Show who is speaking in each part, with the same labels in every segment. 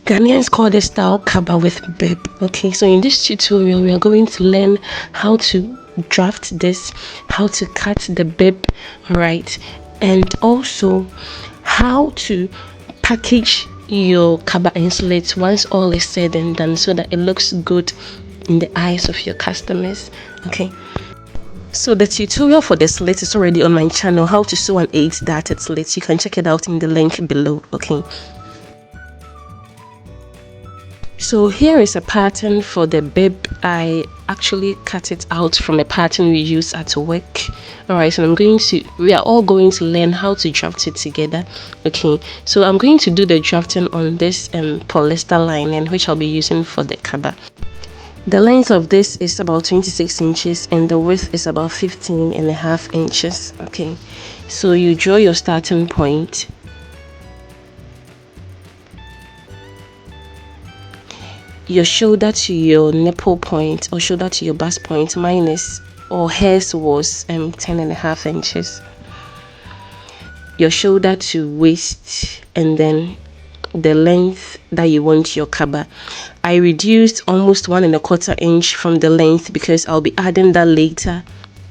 Speaker 1: Ghanaians call this style Kaba with bib. Okay, so in this tutorial, we are going to learn how to draft this, how to cut the bib, right, and also how to package your Kaba and slit once all is said and done, so that it looks good in the eyes of your customers. Okay. So the tutorial for the slit is already on my channel, how to sew an 8-darted slit. You can check it out in the link below. Okay. So here is a pattern for the bib. I actually cut it out from a pattern we use at work. Alright, so we are all going to learn how to draft it together. Okay, so I'm going to do the drafting on this polyester lining, which I'll be using for the Kaba. The length of this is about 26 inches and the width is about 15.5 inches. Okay, so you draw your starting point. Your shoulder to your nipple point, or shoulder to your bust point. Mine is, or hers was 10.5 inches. Your shoulder to waist, and then the length that you want your Kaba. I reduced almost 1.25 inch from the length because I'll be adding that later,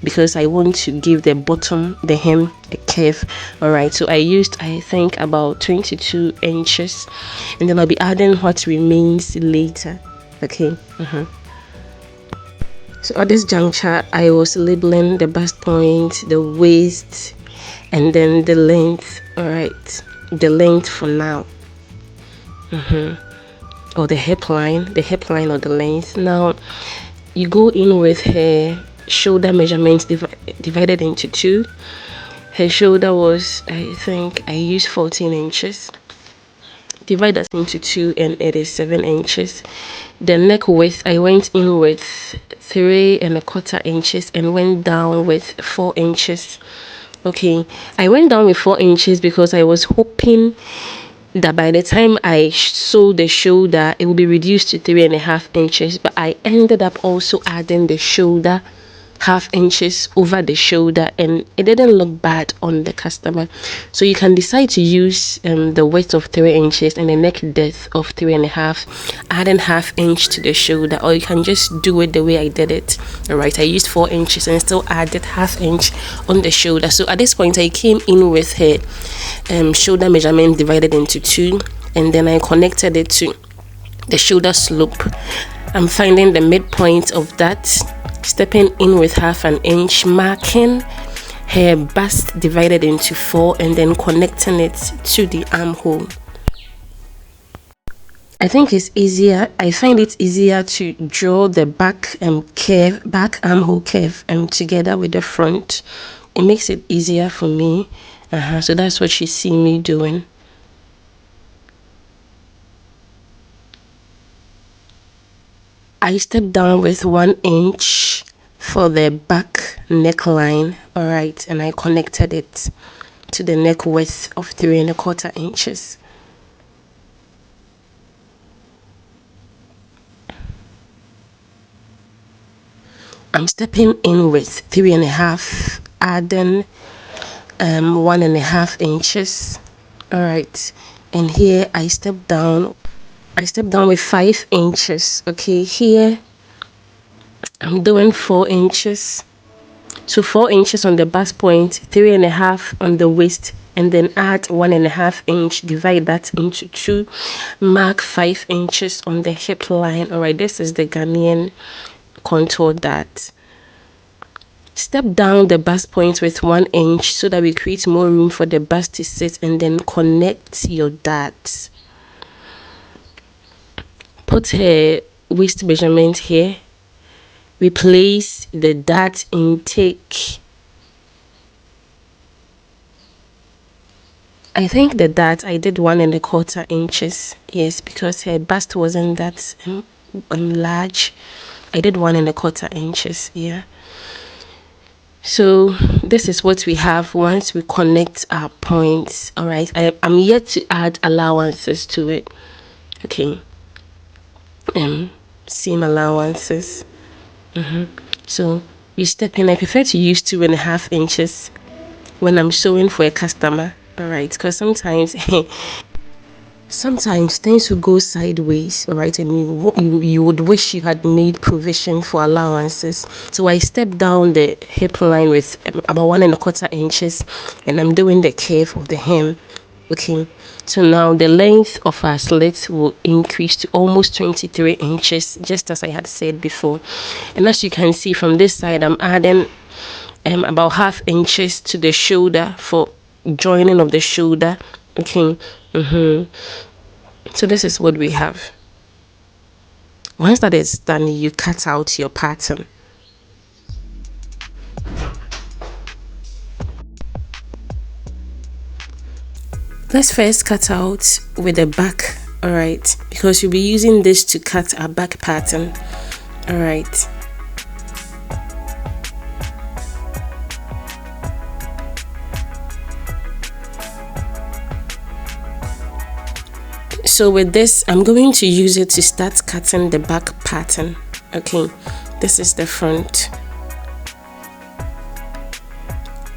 Speaker 1: because I want to give the bottom, the hem, a curve. Alright, so I used, I think, about 22 inches, and then I'll be adding what remains later. Okay. So at this juncture, I was labeling the bust point, the waist, and then the length. Alright, the length for now. Or the hip line or the length. Now you go in with her shoulder measurements divided into 2. Her shoulder was, I think I used 14 inches. Divide that into 2 and it is 7 inches. The neck width, I went in with 3.25 inches and went down with 4 inches. Okay, I went down with 4 inches because I was hoping that by the time I sew the shoulder, it will be reduced to 3.5 inches, but I ended up also adding the shoulder 0.5 inches over the shoulder, and it didn't look bad on the customer. So you can decide to use the width of 3 inches and the neck depth of 3.5, adding 0.5 inch to the shoulder, or you can just do it the way I did it. All right, I used 4 inches and still added 0.5 inch on the shoulder. So at this point, I came in with her shoulder measurement divided into 2, and then I connected it to the shoulder slope. I'm finding the midpoint of that, stepping in with 0.5 inch, marking her bust divided into 4, and then connecting it to the armhole. I think it's easier. I find it easier to draw the back curve, back armhole curve, together with the front. It makes it easier for me. So that's what you see me doing. I stepped down with 1 inch for the back neckline. All right, and I connected it to the neck width of 3.25 inches. I'm stepping in with 3.5, adding 1.5 inches. All right, and here I stepped down with 5 inches. Okay, here I'm doing 4 inches. So 4 inches on the bust point, 3.5 on the waist, and then add 1.5 inch, divide that into 2, mark 5 inches on the hip line. All right, this is the Ghanaian contour dart. Step down the bust point with 1 inch so that we create more room for the bust to sit, and then connect your darts. Put her waist measurement here. Replace the dart intake. I think the dart I did 1.25 inches. Yes, because her bust wasn't that large. I did 1.25 inches. Yeah. So this is what we have once we connect our points. All right, I'm yet to add allowances to it. Okay. Seam allowances. So you step in. I prefer to use 2.5 inches when I'm sewing for a customer. All right, because sometimes Sometimes things will go sideways, right? And you would wish you had made provision for allowances. So I stepped down the hip line with about 1.25 inches, and I'm doing the curve of the hem. Okay, so now the length of our slit will increase to almost 23 inches, just as I had said before. And as you can see from this side, I'm adding about 0.5 inches to the shoulder for joining of the shoulder. Okay. So this is what we have. Once that is done, you cut out your pattern. Let's first cut out with the back, all right, because we'll be using this to cut our back pattern. All right. So with this, I'm going to use it to start cutting the back pattern. Okay, this is the front.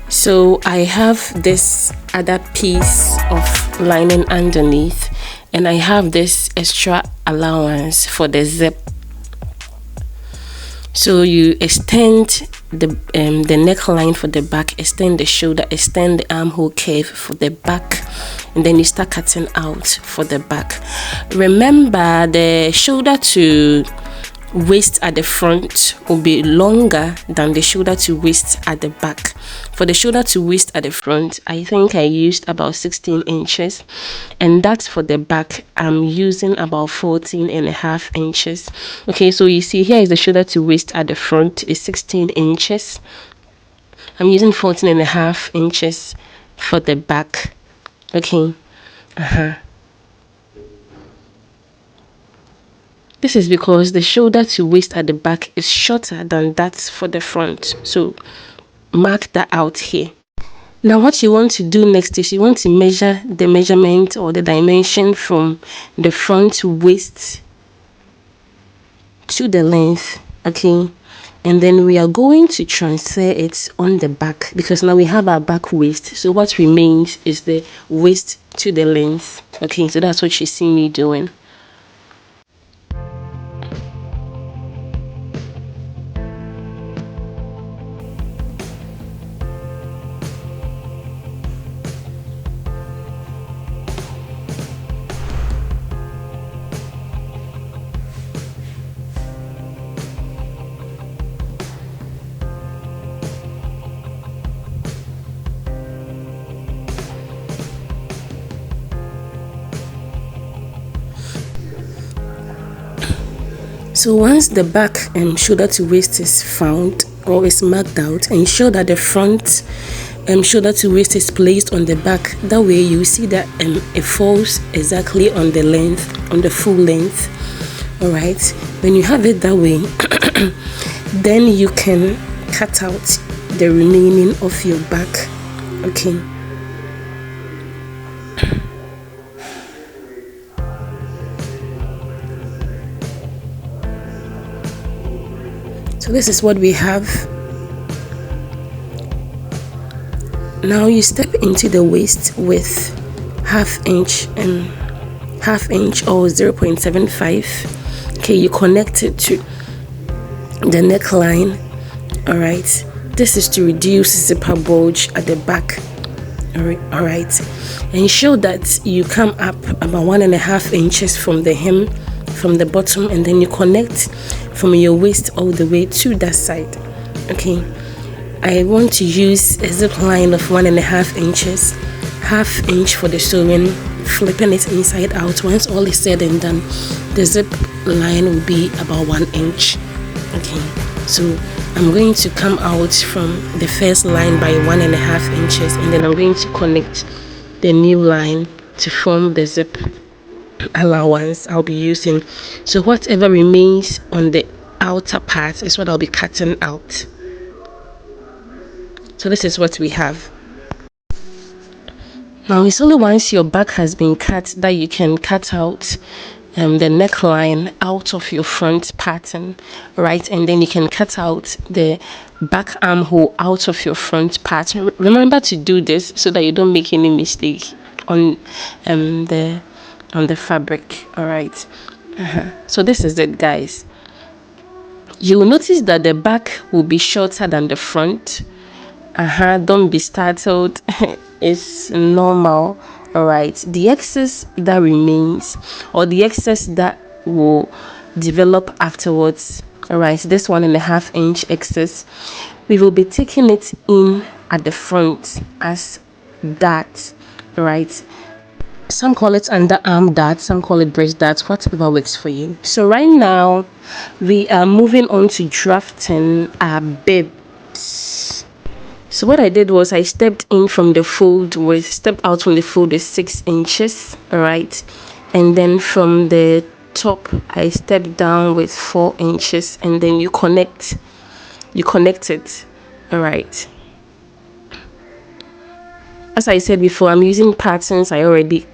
Speaker 1: So I have this other piece of lining underneath, and I have this extra allowance for the zip. So you extend the neckline for the back, extend the shoulder, extend the armhole curve for the back, and then you start cutting out for the back. Remember, the shoulder to waist at the front will be longer than the shoulder to waist at the back. For the shoulder to waist at the front, I think I used about 16 inches, and that's for the back. I'm using about 14.5 inches. Okay, so you see here is the shoulder to waist at the front is 16 inches. I'm using 14.5 inches for the back. Okay. This is because the shoulder to waist at the back is shorter than that for the front. So mark that out here. Now what you want to do next is you want to measure the measurement or the dimension from the front waist to the length. Okay. And then we are going to transfer it on the back, because now we have our back waist. So what remains is the waist to the length. Okay, so that's what you see me doing. So once the back shoulder to waist is found or is marked out, ensure that the front shoulder to waist is placed on the back. That way you see that it falls exactly on the length, on the full length. All right. When you have it that way, then you can cut out the remaining of your back. Okay. So this is what we have. Now you step into the waist with half inch or 0.75. Okay, you connect it to the neckline. All right, this is to reduce zipper bulge at the back. All right, ensure that you come up about 1.5 inches from the hem, from the bottom, and then you connect from your waist all the way to that side. Okay, I want to use a zip line of 1.5 inches, half inch for the sewing, flipping it inside out. Once all is said and done, the zip line will be about 1 inch. Okay, so I'm going to come out from the first line by 1.5 inches, and then I'm going to connect the new line to form the zip allowance I'll be using. So whatever remains on the outer part is what I'll be cutting out. So this is what we have. Now it's only once your back has been cut that you can cut out the neckline out of your front pattern, right? And then you can cut out the back armhole out of your front pattern. Remember to do this so that you don't make any mistake on the on the fabric. All right. So this is it, guys. You will notice that the back will be shorter than the front. Don't be startled. It's normal. All right. The excess that remains, or the excess that will develop afterwards, all right, this 1.5 inch excess, we will be taking it in at the front as that, right? Some call it underarm dart, some call it breast dart, whatever works for you. So right now we are moving on to drafting our bibs. So what I did was I stepped out from the fold with 6 inches, all right, and then from the top I stepped down with 4 inches, and then you connect it, all right. As I said before, I'm using patterns I already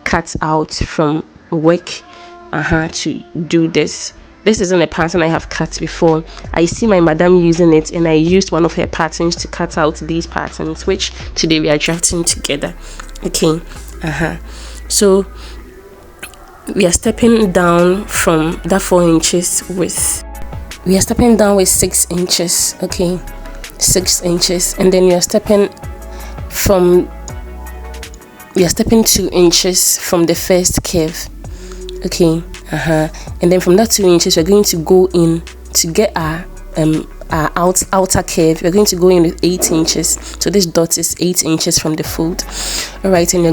Speaker 1: cut out from work to do this. This isn't a pattern I have cut before. I see my madam using it, and I used one of her patterns to cut out these patterns, which today we are drafting together. Okay. So we are stepping down from that 4 inches with 6 inches. Okay, 6 inches, and then you're stepping 2 inches from the first curve. Okay, and then from that 2 inches we're going to go in to get our outer curve. We're going to go in with 8 inches. So this dot is 8 inches from the fold. All right, and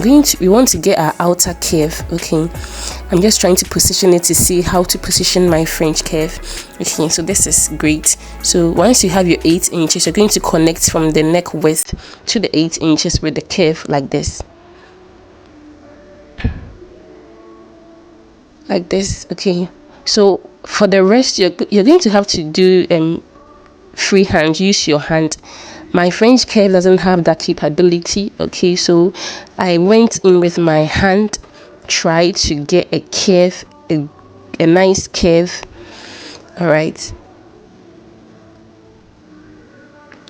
Speaker 1: we want to get our outer curve. Okay, I'm just trying to position it to see how to position my French curve. Okay, so this is great. So once you have your 8 inches, you're going to connect from the neck width to the 8 inches with the curve like this. Like this. Okay, so for the rest you're going to have to do freehand. Use your hand. My French curve doesn't have that capability. Okay, so I went in with my hand, tried to get a curve, a nice curve. All right,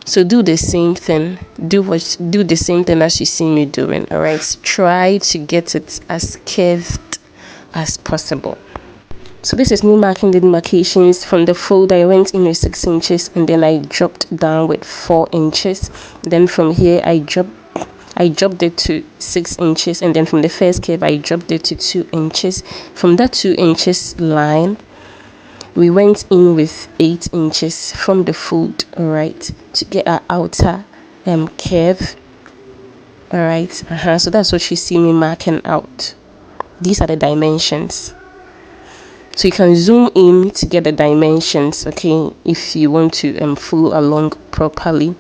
Speaker 1: so do the same thing. Do the same thing as you see me doing. All right, try to get it as curved as possible. So this is me marking the demarcations. From the fold I went in with 6 inches, and then I dropped down with 4 inches. Then from here I dropped it to 6 inches, and then from the first curve I dropped it to 2 inches. From that 2 inches line we went in with 8 inches from the fold, all right, to get our outer curve. All right, so that's what you see me marking out. These are the dimensions. So you can zoom in to get the dimensions, okay, if you want to follow along properly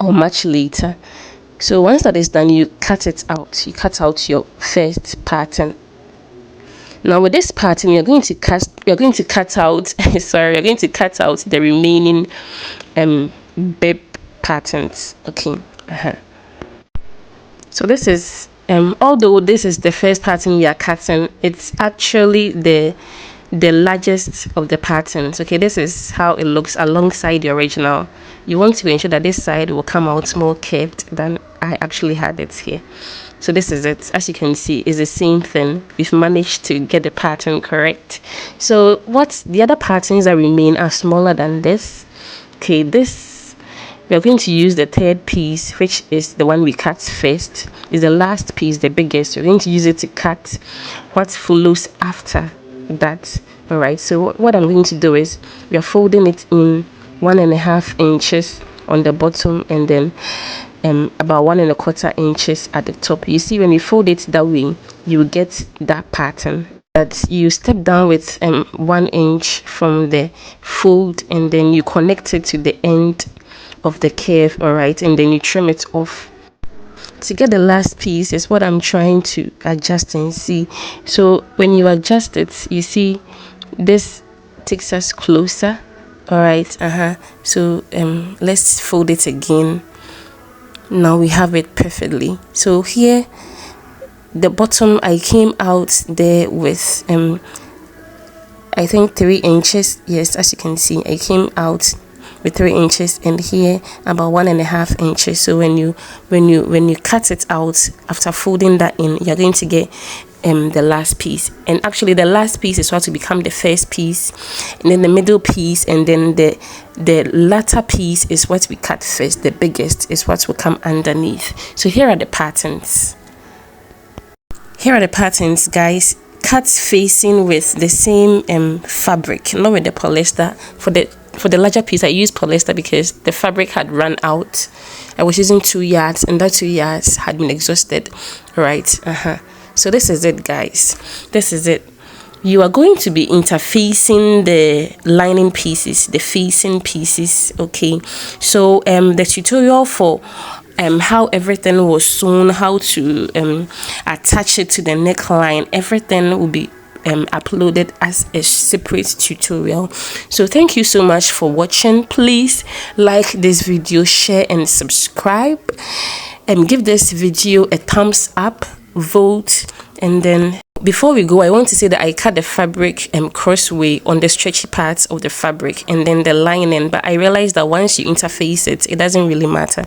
Speaker 1: or much later. So once that is done, you cut it out. You cut out your first pattern. Now with this pattern, you're going to cut out the remaining bib patterns. Okay. So this is although this is the first pattern we are cutting, it's actually the largest of the patterns. Okay, this is how it looks alongside the original. You want to ensure that this side will come out more curved than I actually had it here. So this is it. As you can see, it's the same thing. We've managed to get the pattern correct. So what the other patterns that remain are smaller than this. Okay, we are going to use the third piece, which is the one we cut first. Is the last piece, the biggest. We're going to use it to cut what follows after that. All right, so what I'm going to do is we are folding it in 1.5 inches on the bottom, and then about 1.25 inches at the top. You see, when you fold it that way, you will get that pattern. That you step down with 1 inch from the fold, and then you connect it to the end of the curve. All right, and then you trim it off. To get the last piece is what I'm trying to adjust and see. So when you adjust it, you see this takes us closer. All right, so let's fold it again. Now we have it perfectly. So here the bottom, I came out there with I think 3 inches. Yes, as you can see, I came out with 3 inches, and here about 1.5 inches. So when you cut it out after folding that in, you're going to get the last piece. And actually the last piece is what will become the first piece, and then the middle piece, and then the latter piece is what we cut first. The biggest is what will come underneath. So here are the patterns. Here are the patterns, guys. Cuts facing with the same fabric, not with the polyester. For the larger piece I used polyester because the fabric had run out. I was using 2 yards, and that 2 yards had been exhausted, right? So this is it, guys. This is it. You are going to be interfacing the lining pieces, the facing pieces, okay? So the tutorial for how everything was sewn, how to attach it to the neckline, everything will be uploaded as a separate tutorial. So thank you so much for watching. Please like this video, share and subscribe, and give this video a thumbs up, vote. And then before we go, I want to say that I cut the fabric crossway on the stretchy parts of the fabric and then the lining, but I realized that once you interface it, it doesn't really matter.